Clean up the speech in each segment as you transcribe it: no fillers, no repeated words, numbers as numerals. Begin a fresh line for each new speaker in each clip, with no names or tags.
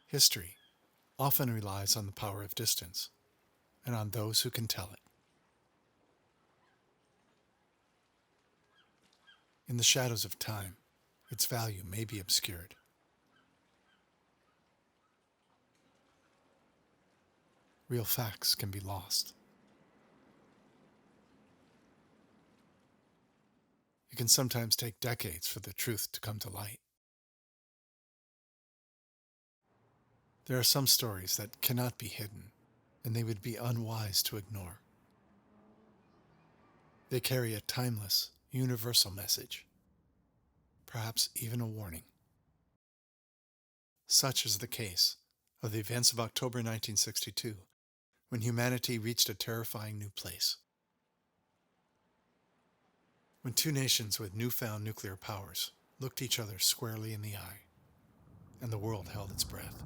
History often relies on the power of distance and on those who can tell it. In the shadows of time, its value may be obscured. Real facts can be lost. It can sometimes take decades for the truth to come to light. There are some stories that cannot be hidden, and they would be unwise to ignore. They carry a timeless, universal message, perhaps even a warning. Such is the case of the events of October 1962, when humanity reached a terrifying new place. When two nations with newfound nuclear powers looked each other squarely in the eye, and the world held its breath.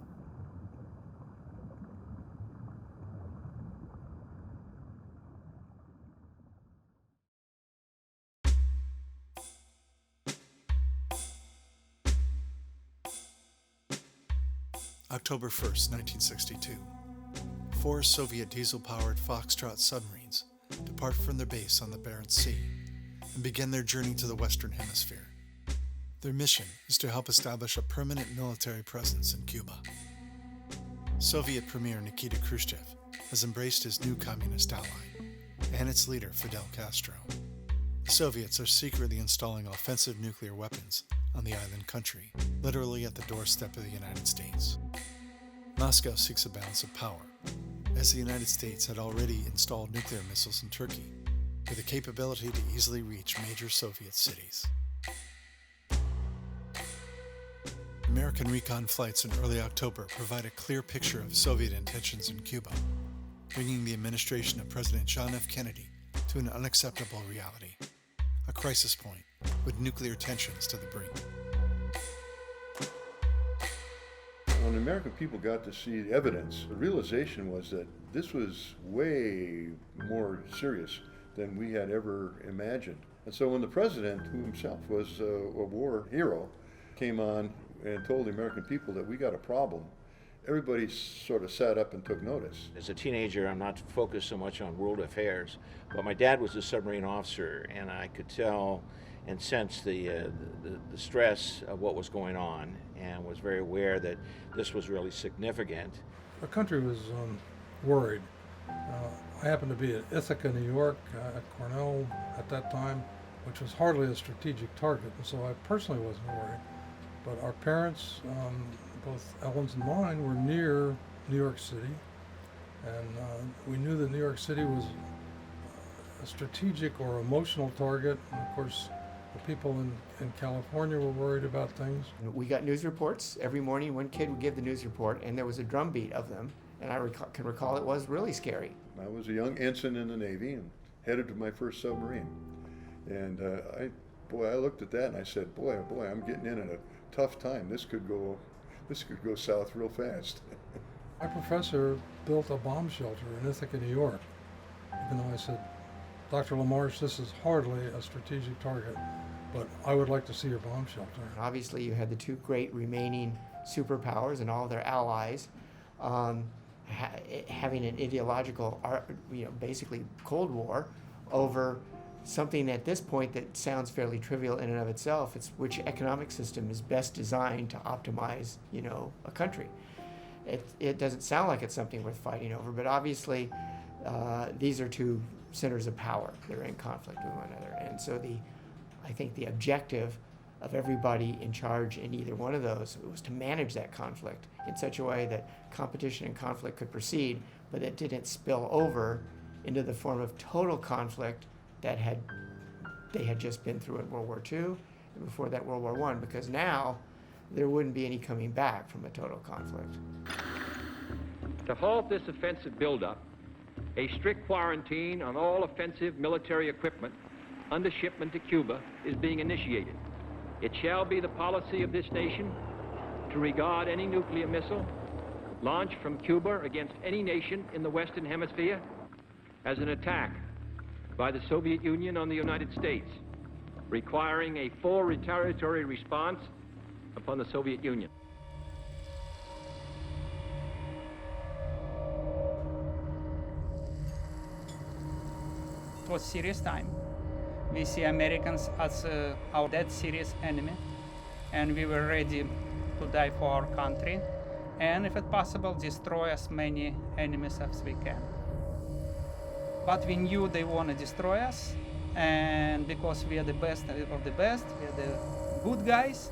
October 1st, 1962. Four Soviet diesel-powered Foxtrot submarines depart from their base on the Barents Sea and begin their journey to the Western Hemisphere. Their mission is to help establish a permanent military presence in Cuba. Soviet Premier Nikita Khrushchev has embraced his new communist ally and its leader Fidel Castro. The Soviets are secretly installing offensive nuclear weapons on the island country, literally at the doorstep of the United States. Moscow seeks a balance of power, as the United States had already installed nuclear missiles in Turkey, with the capability to easily reach major Soviet cities. American recon flights in early October provide a clear picture of Soviet intentions in Cuba, bringing the administration of President John F. Kennedy to an unacceptable reality, a crisis point with nuclear tensions to the brink.
When the American people got to see the evidence, the realization was that this was way more serious than we had ever imagined. And so when the president, who himself was a war hero, came on and told the American people that we got a problem, everybody sort of sat up and took notice.
As a teenager, I'm not focused so much on world affairs, but my dad was a submarine officer, and I could tell and sense the stress of what was going on, and was very aware that this was really significant.
Our country was worried. I happened to be at Ithaca, New York, at Cornell at that time, which was hardly a strategic target, and so I personally wasn't worried. But our parents, both Ellen's and mine, were near New York City, and we knew that New York City was a strategic or emotional target, and of course the people in California were worried about things.
We got news reports every morning. One kid would give the news report, and there was a drumbeat of them, and I can recall it was really scary.
I was a young ensign in the Navy and headed to my first submarine, and I looked at that and I said, boy, oh boy, I'm getting in at a tough time. This could go south real fast.
My professor built a bomb shelter in Ithaca, New York, even though I said, Dr. LaMarche, this is hardly a strategic target, but I would like to see your bomb shelter.
Obviously, you had the two great remaining superpowers and all their allies having an ideological, basically Cold War over something at this point that sounds fairly trivial in and of itself. It's which economic system is best designed to optimize, a country. It doesn't sound like it's something worth fighting over, but obviously these are two centers of power that are in conflict with one another. And so I think the objective of everybody in charge in either one of those was to manage that conflict in such a way that competition and conflict could proceed, but it didn't spill over into the form of total conflict that they had just been through in World War II and before that World War I, because now there wouldn't be any coming back from a total conflict.
To halt this offensive buildup, a strict quarantine on all offensive military equipment under shipment to Cuba is being initiated. It shall be the policy of this nation to regard any nuclear missile launched from Cuba against any nation in the Western Hemisphere as an attack by the Soviet Union on the United States, requiring a full retaliatory response upon the Soviet Union.
was serious time. We see Americans as our dead serious enemy, and we were ready to die for our country, and if it's possible, destroy as many enemies as we can. But we knew they want to destroy us, and because we are the best of the best, we are the good guys,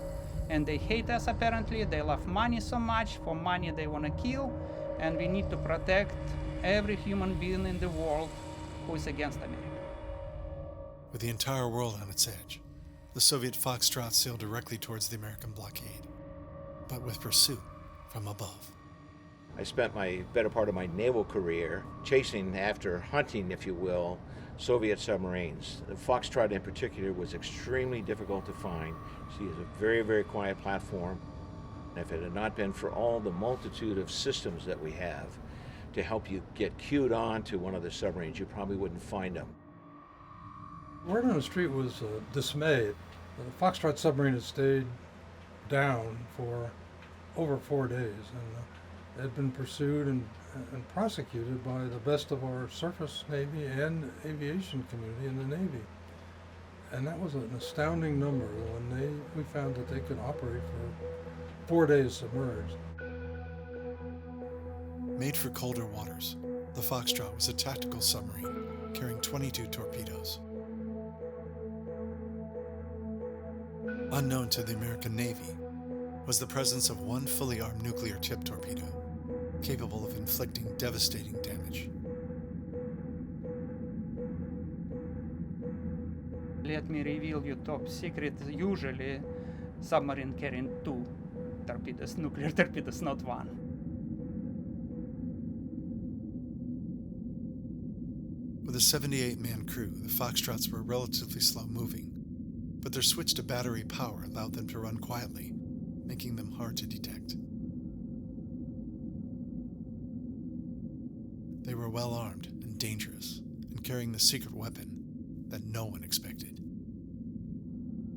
and they hate us apparently. They love money so much. For money they want to kill, and we need to protect every human being in the world who is against America.
With the entire world on its edge, the Soviet Foxtrot sailed directly towards the American blockade, but with pursuit from above.
I spent my better part of my naval career chasing after, hunting, if you will, Soviet submarines. The Foxtrot in particular was extremely difficult to find. See, it's a very, very quiet platform. If it had not been for all the multitude of systems that we have to help you get cued on to one of the submarines, you probably wouldn't find them.
Word on the street was dismayed. The Foxtrot submarine had stayed down for over 4 days, and had been pursued and prosecuted by the best of our surface Navy and aviation community in the Navy. And that was an astounding number when we found that they could operate for 4 days submerged.
Made for colder waters, the Foxtrot was a tactical submarine carrying 22 torpedoes. Unknown to the American Navy was the presence of one fully armed nuclear-tipped torpedo, capable of inflicting devastating damage.
Let me reveal you top secret. Usually, submarine carrying 2 torpedoes, nuclear torpedoes, not 1.
With a 78-man crew, the Foxtrots were relatively slow-moving, but their switch to battery power allowed them to run quietly, making them hard to detect. They were well-armed and dangerous, and carrying the secret weapon that no one expected.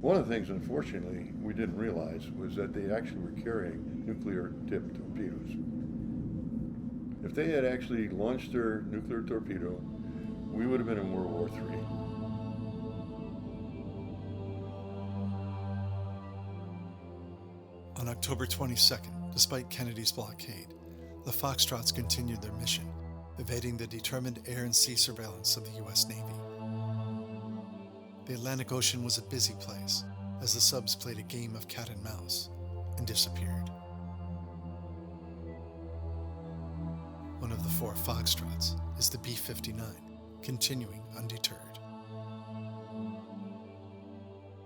One of the things, unfortunately, we didn't realize was that they actually were carrying nuclear-tipped torpedoes. If they had actually launched their nuclear torpedo, we would have been in World War III.
On October 22nd, despite Kennedy's blockade, the Foxtrots continued their mission, evading the determined air and sea surveillance of the U.S. Navy. The Atlantic Ocean was a busy place, as the subs played a game of cat and mouse and disappeared. One of the 4 Foxtrots is the B-59, continuing undeterred.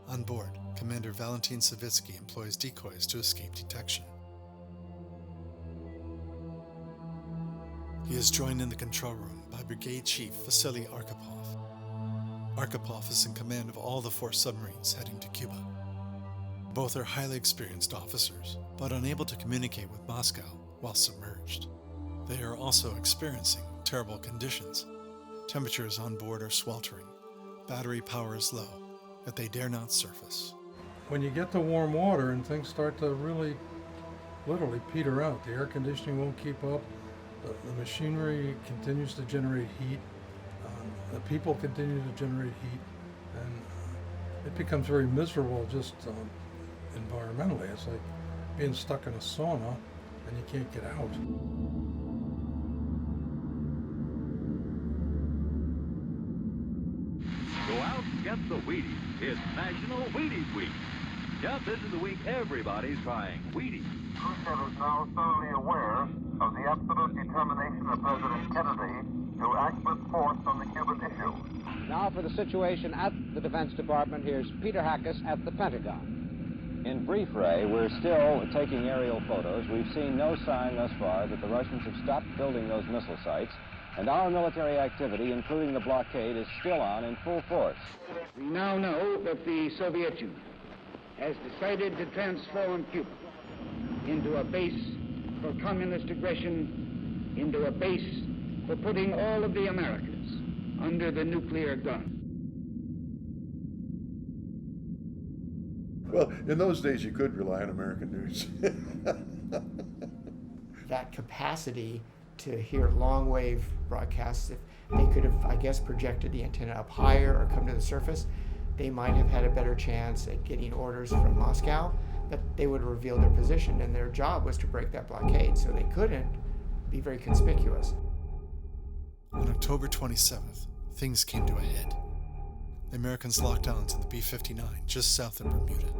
On board, Commander Valentin Savitsky employs decoys to escape detection. He is joined in the control room by Brigade Chief Vasily Arkhipov. Arkhipov is in command of all the 4 submarines heading to Cuba. Both are highly experienced officers, but unable to communicate with Moscow while submerged. They are also experiencing terrible conditions. Temperatures on board are sweltering. Battery power is low, yet they dare not surface.
When you get to warm water and things start to really, literally peter out, the air conditioning won't keep up, the machinery continues to generate heat, the people continue to generate heat, and it becomes very miserable just environmentally. It's like being stuck in a sauna and you can't get out.
Go out and get the Wheaties. It's National Wheaties Week. Yep, this is the week everybody's trying Wheaties.
Khrushchev is now thoroughly aware of the absolute determination of President Kennedy to act with force on the Cuban issue.
Now for the situation at the Defense Department, here's Peter Hackus at the Pentagon.
In brief, Ray, we're still taking aerial photos. We've seen no sign thus far that the Russians have stopped building those missile sites, and our military activity, including the blockade, is still on in full force.
We now know that the Soviet Union has decided to transform Cuba into a base for communist aggression, into a base for putting all of the Americas under the nuclear gun.
Well, in those days, you could rely on American news.
That capacity to hear long wave broadcasts. If they could have, I guess, projected the antenna up higher or come to the surface, they might have had a better chance at getting orders from Moscow, but they would have revealed their position, and their job was to break that blockade, so they couldn't be very conspicuous.
On October 27th, things came to a head. The Americans locked onto the B-59 just south of Bermuda.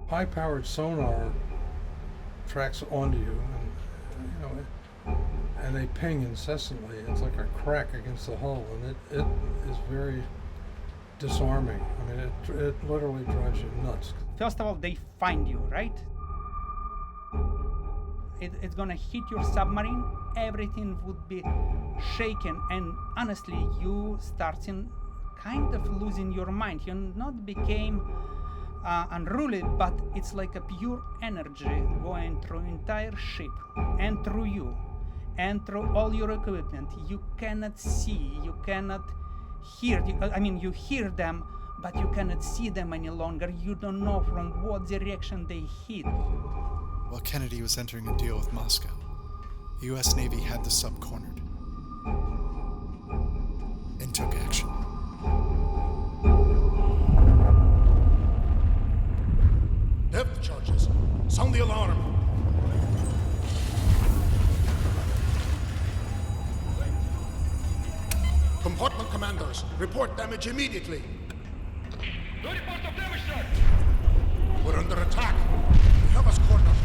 High-powered sonar tracks onto you, and they ping incessantly. It's like a crack against the hull, and it is very disarming. I mean, it literally drives you nuts.
First of all, they find you, right? It's gonna hit your submarine, everything would be shaken, and honestly, you starting kind of losing your mind. You not became unruly, but it's like a pure energy going through entire ship and through you and through all your equipment. You cannot see, you cannot hear. You hear them, but you cannot see them any longer. You don't know from what direction they hit.
While Kennedy was entering a deal with Moscow, the U.S. Navy had the sub cornered and took action.
Depth charges. Sound the alarm. Compartment commanders, report damage immediately. We're under attack. They have us cornered.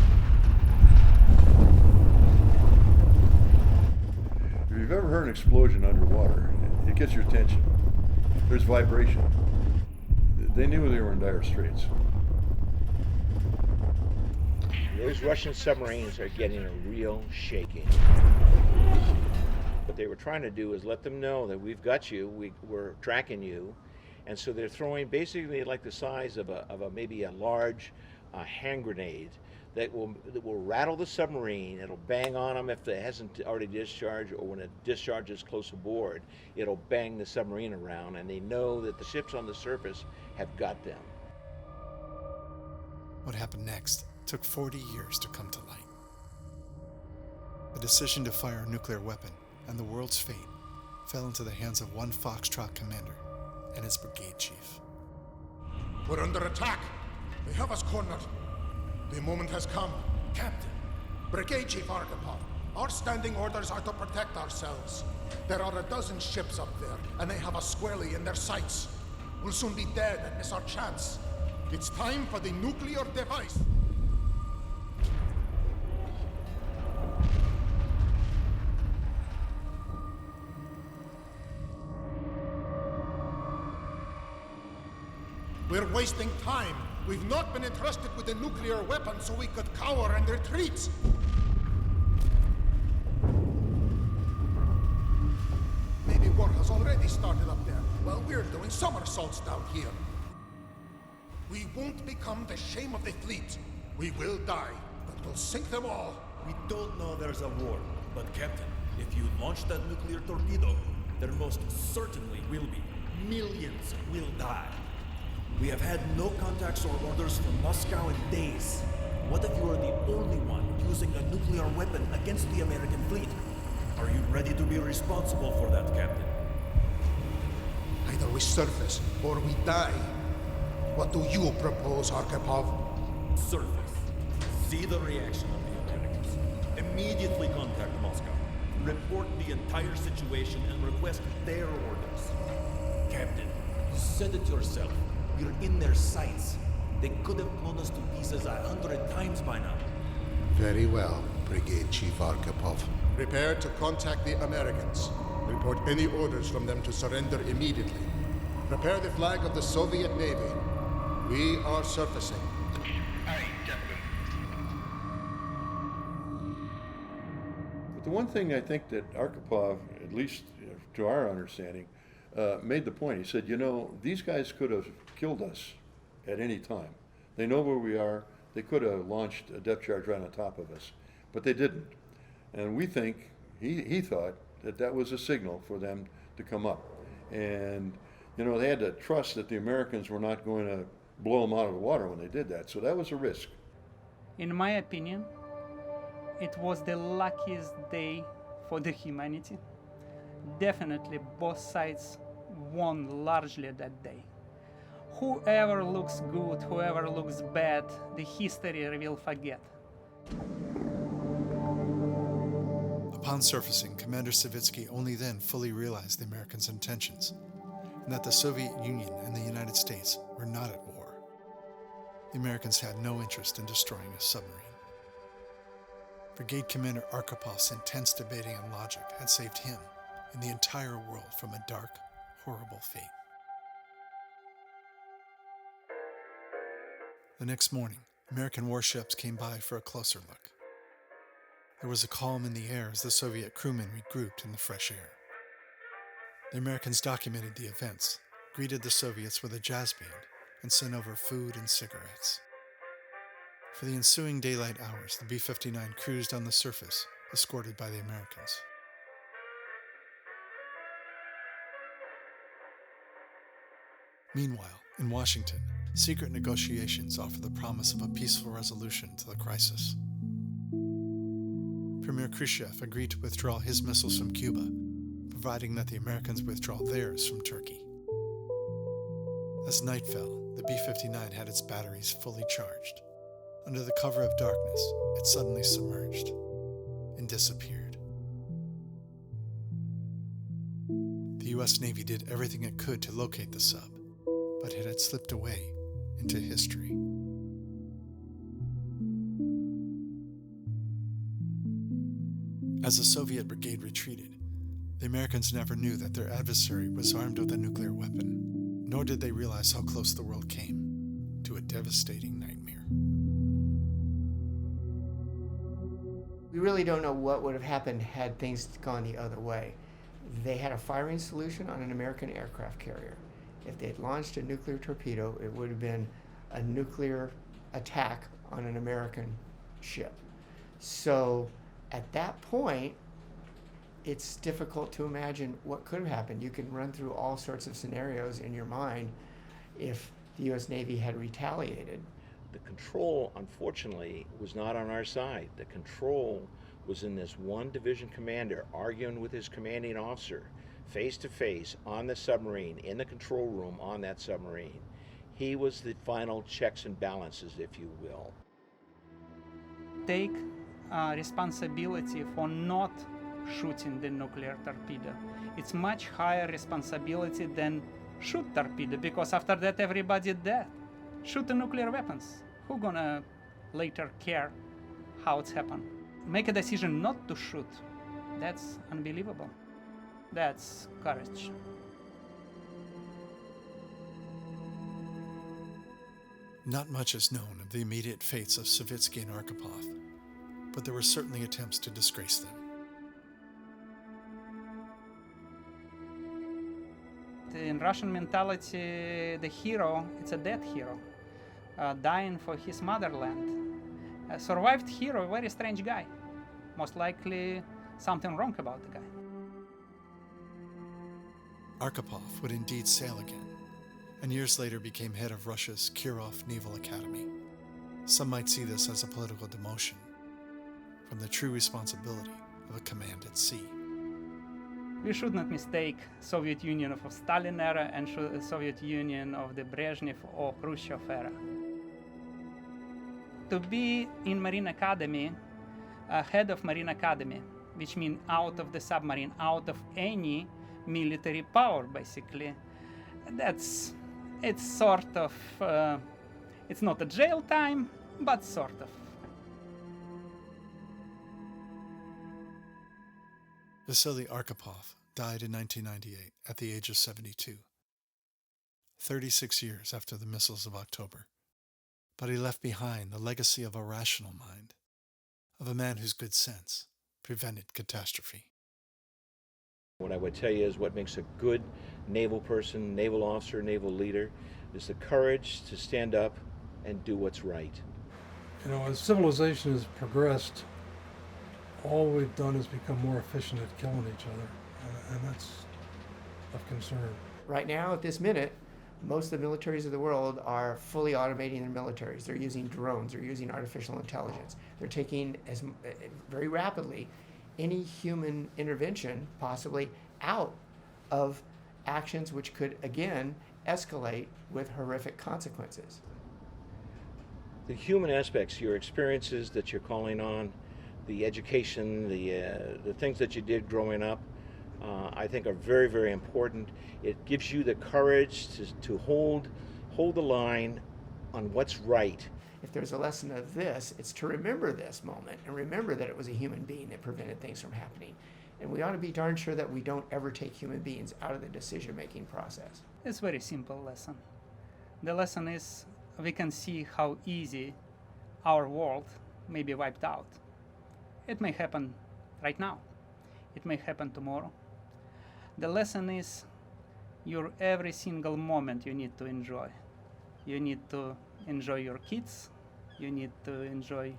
If you've ever heard an explosion underwater, it gets your attention. There's vibration. They knew they were in dire straits.
Those Russian submarines are getting a real shaking. What they were trying to do is let them know that we've got you, we're tracking you, and so they're throwing basically like the size of maybe a large hand grenade that will rattle the submarine. It'll bang on them if it hasn't already discharged, or when it discharges close aboard, it'll bang the submarine around, and they know that the ships on the surface have got them.
What happened next took 40 years to come to light. The decision to fire a nuclear weapon and the world's fate fell into the hands of one Foxtrot commander and his brigade chief.
We're under attack. They have us cornered. The moment has come. Captain. Brigade Chief Arkhipov, our standing orders are to protect ourselves. There are a dozen ships up there, and they have us squarely in their sights. We'll soon be dead and miss our chance. It's time for the nuclear device. We're wasting time. We've not been entrusted with a nuclear weapon so we could cower and retreat. Maybe war has already started up there, while we're doing somersaults down here. We won't become the shame of the fleet. We will die, but we'll sink them all.
We don't know there's a war, but Captain, if you launch that nuclear torpedo, there most certainly will be. Millions will die. We have had no contacts or orders from Moscow in days. What if you are the only one using a nuclear weapon against the American fleet? Are you ready to be responsible for that, Captain?
Either we surface or we die. What do you propose, Arkhipov?
Surface. See the reaction of the Americans. Immediately contact Moscow. Report the entire situation and request their orders. Captain, you said it yourself. We're in their sights. They could have blown us to pieces 100 times by now.
Very well, Brigade Chief Arkhipov. Prepare to contact the Americans. Report any orders from them to surrender immediately. Prepare the flag of the Soviet Navy. We are surfacing.
But the one thing I think that Arkhipov, at least to our understanding, made the point. He said, you know, these guys could have killed us at any time. They know where we are. They could have launched a depth charge right on top of us, but they didn't. And we think, he thought, that was a signal for them to come up. And, you know, they had to trust that the Americans were not going to blow them out of the water when they did that. So that was a risk.
In my opinion, It was the luckiest day for the humanity. Definitely both sides won largely that day. Whoever looks good, whoever looks bad, the history will forget.
Upon surfacing, Commander Savitsky only then fully realized the Americans' intentions, and that the Soviet Union and the United States were not at war. The Americans had no interest in destroying a submarine. Brigade Commander Arkapov's intense debating and logic had saved him and the entire world from a dark, horrible fate. The next morning, American warships came by for a closer look. There was a calm in the air as the Soviet crewmen regrouped in the fresh air. The Americans documented the events, greeted the Soviets with a jazz band, and sent over food and cigarettes. For the ensuing daylight hours, the B-59 cruised on the surface, escorted by the Americans. Meanwhile, in Washington, secret negotiations offer the promise of a peaceful resolution to the crisis. Premier Khrushchev agreed to withdraw his missiles from Cuba, providing that the Americans withdraw theirs from Turkey. As night fell, the B-59 had its batteries fully charged. Under the cover of darkness, it suddenly submerged and disappeared. The U.S. Navy did everything it could to locate the sub, but it had slipped away into history. As the Soviet brigade retreated, the Americans never knew that their adversary was armed with a nuclear weapon, nor did they realize how close the world came to a devastating nightmare.
We really don't know what would have happened had things gone the other way. They had a firing solution on an American aircraft carrier. If they had launched a nuclear torpedo, it would have been a nuclear attack on an American ship. So at that point, it's difficult to imagine what could have happened. You can run through all sorts of scenarios in your mind if the U.S. Navy had retaliated.
The control, unfortunately, was not on our side. The control was in this one division commander arguing with his commanding officer, face to face, on the submarine, in the control room on that submarine. He was the final checks and balances, if you will.
Take responsibility for not shooting the nuclear torpedo. It's much higher responsibility than shoot torpedo, because after that everybody dead. Shoot the nuclear weapons. Who gonna later care how it's happened? Make a decision not to shoot. That's unbelievable. That's courage.
Not much is known of the immediate fates of Savitsky and Arkhipov, but there were certainly attempts to disgrace them.
In Russian mentality, the hero, it's a dead hero, dying for his motherland. A survived hero, a very strange guy. Most likely something wrong about the guy.
Arkhipov would indeed sail again, and years later became head of Russia's Kirov Naval Academy. Some might see this as a political demotion from the true responsibility of a command at sea.
We should not mistake Soviet Union of Stalin era and Soviet Union of the Brezhnev or Khrushchev era. To be in Marine Academy, head of Marine Academy, which means out of the submarine, out of any military power, basically, it's sort of, it's not a jail time, but sort of.
Vasily Arkhipov died in 1998 at the age of 72, 36 years after the missiles of October. But he left behind the legacy of a rational mind, of a man whose good sense prevented catastrophe.
What I would tell you is what makes a good naval person, naval officer, naval leader, is the courage to stand up and do what's right.
You know, as civilization has progressed, all we've done is become more efficient at killing each other, and that's of concern.
Right now, at this minute, Most of the militaries of the world are fully automating their militaries. They're using drones, they're using artificial intelligence. They're taking very rapidly any human intervention possibly out of actions which could, again, escalate with horrific consequences.
The human aspects, your experiences that you're calling on, the education, the things that you did growing up, I think are very, very important. It gives you the courage to hold the line on what's right.
If there's a lesson of this, it's to remember this moment and remember that it was a human being that prevented things from happening. And we ought to be darn sure that we don't ever take human beings out of the decision-making process.
It's a very simple lesson. The lesson is we can see how easy our world may be wiped out. It may happen right now. It may happen tomorrow. The lesson is your every single moment you need to enjoy. You need to enjoy your kids. You need to enjoy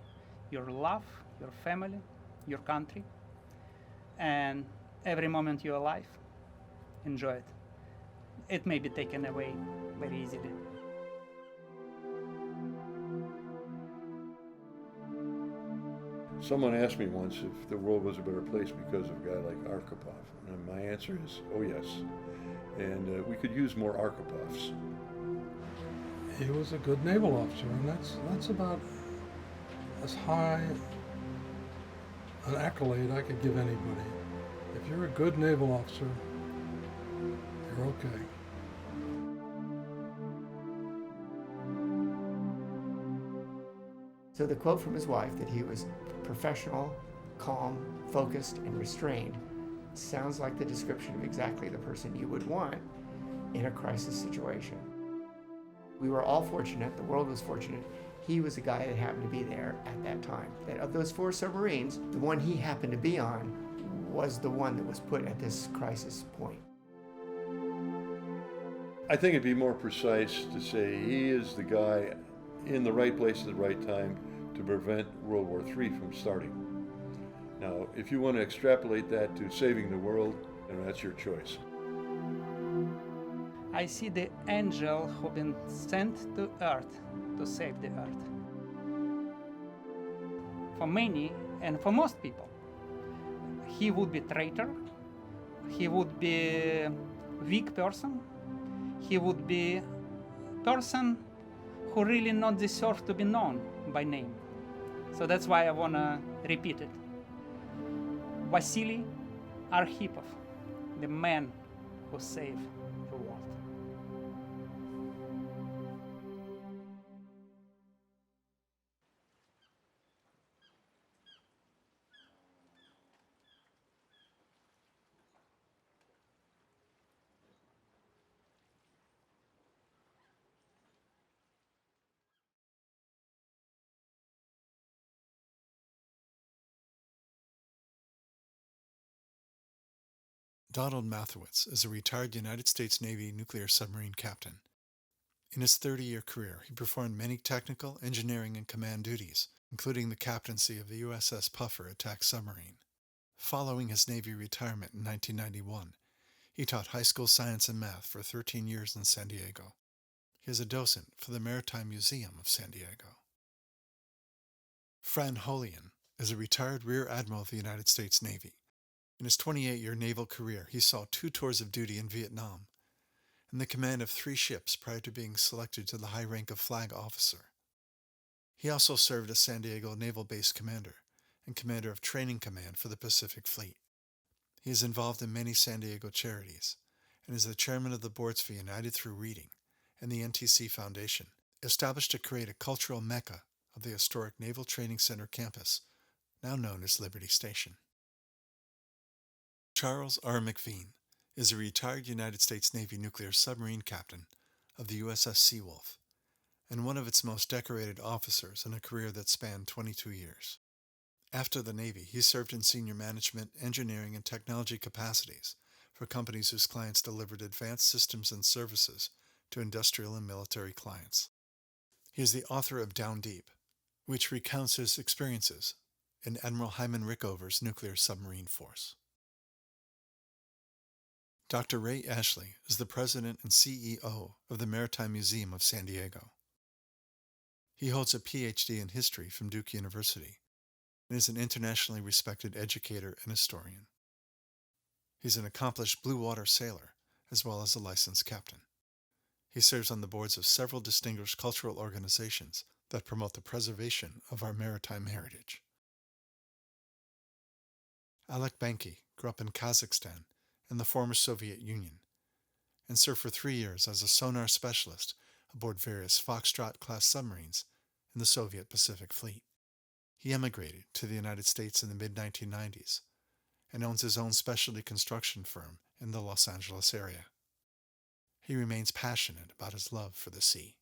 your love, your family, your country. And every moment you're alive, enjoy it. It may be taken away very easily.
Someone asked me once if the world was a better place because of a guy like Arkhipov, and my answer is, oh yes. And we could use more Archipovs.
He was a good naval officer, and that's about as high an accolade I could give anybody. If you're a good naval officer, you're okay.
So the quote from his wife that he was professional, calm, focused, and restrained sounds like the description of exactly the person you would want in a crisis situation. We were all fortunate, the world was fortunate. He was the guy that happened to be there at that time. That of those 4 submarines, the one he happened to be on was the one that was put at this crisis point.
I think it'd be more precise to say he is the guy in the right place at the right time to prevent World War III from starting. Now, if you want to extrapolate that to saving the world, then that's your choice.
I see the angel who been sent to Earth to save the Earth. For many, and for most people, he would be traitor, he would be weak person, he would be person who really not deserve to be known by name. So that's why I want to repeat it. Vasily Arkhipov, the man who saved the world.
Donald Mathewitz is a retired United States Navy nuclear submarine captain. In his 30-year career, he performed many technical, engineering, and command duties, including the captaincy of the USS Puffer attack submarine. Following his Navy retirement in 1991, he taught high school science and math for 13 years in San Diego. He is a docent for the Maritime Museum of San Diego. Fran Holian is a retired Rear Admiral of the United States Navy. In his 28-year naval career, he saw 2 tours of duty in Vietnam and the command of 3 ships prior to being selected to the high rank of flag officer. He also served as San Diego Naval Base Commander and Commander of Training Command for the Pacific Fleet. He is involved in many San Diego charities and is the chairman of the boards for United Through Reading and the NTC Foundation, established to create a cultural mecca of the historic Naval Training Center campus, now known as Liberty Station. Charles R. McVean is a retired United States Navy nuclear submarine captain of the USS Seawolf and one of its most decorated officers in a career that spanned 22 years. After the Navy, he served in senior management, engineering, and technology capacities for companies whose clients delivered advanced systems and services to industrial and military clients. He is the author of Down Deep, which recounts his experiences in Admiral Hyman Rickover's nuclear submarine force. Dr. Ray Ashley is the president and CEO of the Maritime Museum of San Diego. He holds a PhD in history from Duke University and is an internationally respected educator and historian. He's an accomplished blue water sailor as well as a licensed captain. He serves on the boards of several distinguished cultural organizations that promote the preservation of our maritime heritage. Alek Banki grew up in Kazakhstan in the former Soviet Union and served for 3 years as a sonar specialist aboard various Foxtrot-class submarines in the Soviet Pacific Fleet. He emigrated to the United States in the mid-1990s and owns his own specialty construction firm in the Los Angeles area. He remains passionate about his love for the sea.